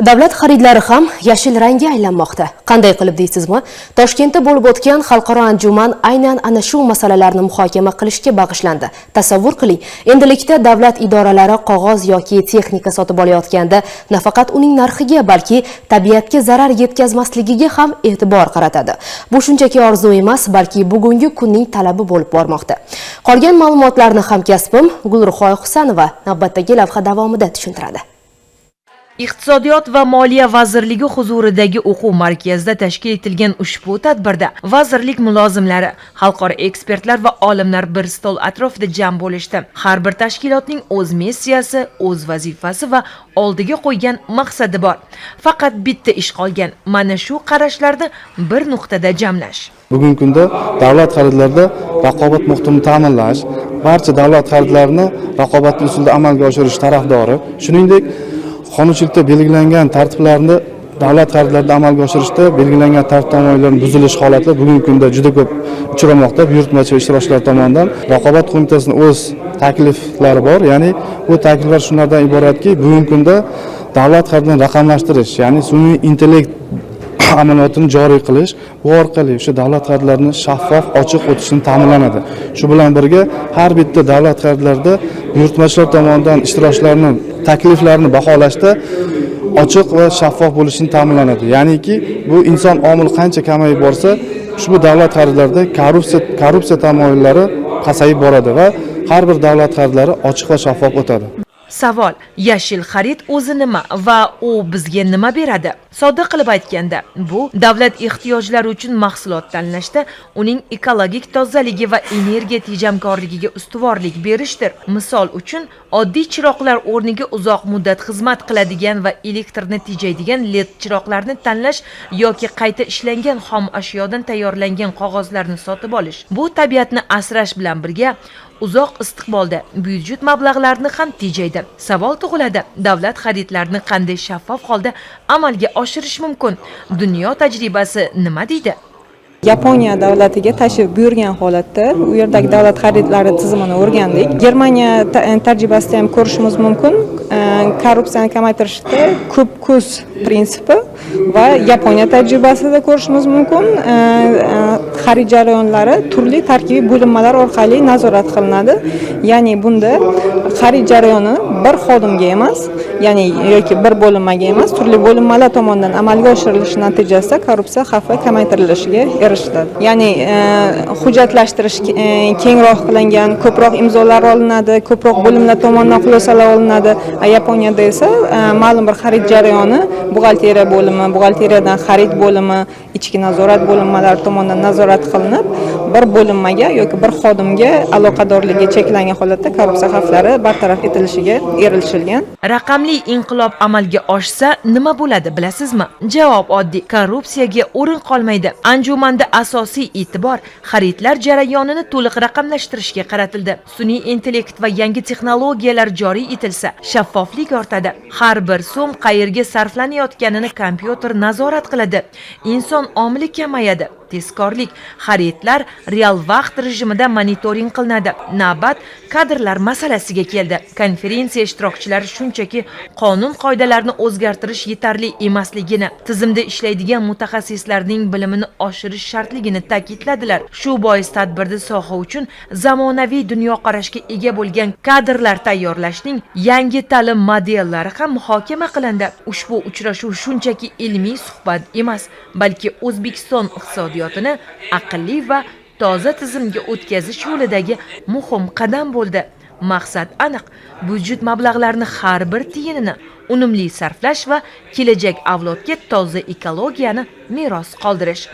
Davlat xaridlari ham yashil rangga aylanmoqda. Qanday qilib deysizmi? Toshkentda bo'lib o'tgan xalqaro anjuman aynan ana shu masalalarni muhokama qilishga bag'ishlandi. Tasavvur qiling, endilikda davlat idoralari qog'oz yoki texnika sotib olayotganda nafaqat uning narxiga, balki tabiatga zarar yetkazmasligiga ham e'tibor qaratadi. Bu shunchaki orzu emas, balki bugungi kunning talabi bo'lib bormoqda. Qolgan ma'lumotlarni hamkasbim Gulruhoy Husanova navbatdagi lavha davomida tushuntiradi. Iqtisodiyot va Moliya vazirligi huzuridagi o'quv markazida tashkil etilgan ushbu tadbirda vazirlik mulozimlari, xalqaro ekspertlar va olimlar bir stol atrofida jam bo'lishdi. Har bir tashkilotning o'z missiyasi, o'z vazifasi va oldiga qo'ygan maqsadi bor. Faqat bitta ish qolgan. Mana shu qarashlarni bir nuqtada jamlash. Bugungi kunda davlat xaridlarida raqobat muhitini ta'minlash, barcha davlat xaridlarini raqobatli usulda amalga oshirish tarafdori, shuningdek qonunchilikda belgilangan tartiblarni davlat xaridlarida amalga oshirishda belgilangan tartib-taomillarning buzilish holatlari bugungi kunda juda ko'p uchramoqda. Buyurtmachi va ishtirokchilar tomonidan raqobat qo'mitasining o'z takliflari bor. Ya'ni bu takliflar shunlardan iboratki, bugungi kunda davlat xaridini raqamlashtirish, ya'ni sun'iy intellekt amaliyotini joriy qilish, bu orqali o'sha davlat xaridlarini shaffof, ochiq o'tishini ta'minlanadi. Shu bilan birga har bitta davlat xaridlarida buyurtmachilar tomonidan ishtirokchilarning takliflarini baholashda ochiq va shaffof bo'lishini ta'minlanadi. Ya'niki bu inson omili qancha kamayib borsa, ushbu davlat xaridlarida korrupsiya tamoyillari pasayib boradi va har bir davlat xaridlari ochiq va shaffof o'tadi. Savol: yashil xarid o'zi nima va u bizga nima beradi? Sodda qilib aytganda, bu davlat ehtiyojlari uchun mahsulot tanlashda uning ekologik tozaligi va energiya tejamkorligiga ustuvorlik berishdir. Misol uchun, oddiy chiroqlar o'rniga uzoq muddat xizmat qiladigan va elektrni tejaydigan LED chiroqlarni tanlash yoki qayta ishlangan xom ashyodan tayyorlangan qog'ozlarni sotib olish. Bu tabiatni asrash bilan birga uzoq istiqbolda byudjet mablag'larini ham tejaydi. Savol tug'iladi: davlat xaridlarini qanday shaffof holda amalga oshirish mumkin? Dunyo tajribasi nima deydi? Yaponiya davlatiga tashrif buyurgan holatda u yerdagi davlat xaridlari tizimini o'rgandik. Germaniya tajribasida ham ko'rishimiz mumkin. Korrupsiyani kamaytirishda ko'p ko'z prinsipi va Yaponiya tajribasida ko'rishimiz mumkin. Xarid jarayonlari turli tarkibiy bo'linmalar orqali nazorat qilinadi. Ya'ni bunda xarid jarayoni bir xodimga emas, ya'ni yoki bir bo'linmaga emas, turli bo'linmalar tomonidan amalga oshirilishi natijasida korrupsiya xavfi kamaytirilishiga erishiladi. Ya'ni hujjatlashtirish kengroq qilingan, ko'proq imzolar olinadi, ko'proq bo'limlar tomonidan xulosalar olinadi. Yaponiyada esa ma'lum bir xarid jarayoni buxgalteriya bo'limi, buxgalteriyadan xarid bo'limi, ichki nazorat bo'linmalari tomonidan nazorat qilinib, bir bo'linmaga yoki bir xodimga aloqadorligi cheklangan holatda korrupsiya xavflari bartaraf etilishiga erishilgan. Raqamli inqilob amalga oshsa nima bo'ladi bilasizmi? Javob oddiy: korrupsiyaga o'rin qolmaydi. Anjumanda asosiy e'tibor xaridlar jarayonini to'liq raqamlashtirishga qaratildi. Sun'iy intellekt va yangi texnologiyalar joriy etilsa, shaffoflik ortadi. Har bir so'm qayerga sarflanayotganini kompyuter nazorat qiladi. Inson omili kamayadi. Tezkorlik: xaridlar real vaqt rejimida monitoring qilinadi. Navbat kadrlar masalasiga keldi. Konferensiya ishtirokchilari shunchaki qonun qoidalarini o'zgartirish yetarli emasligini, tizimda ishlaydigan mutaxassislarning bilimini oshirish shartligini ta'kidladilar. Shu bois tadbirda soha uchun zamonaviy dunyoqarashga ega bo'lgan kadrlar tayyorlashning yangi ta'lim modellari ham muhokama qilindi. Ushbu uchrashuv shunchaki ilmiy suhbat emas, balki O'zbekiston iqtisodiyotini aqlli va toza tizimga o'tkazish yo'lidagi muhim qadam bo'ldi. Maqsad aniq: byudjet mablag'larini har bir tiyinini unumli sarflash va kelajak avlodga toza ekologiyani meros qoldirish.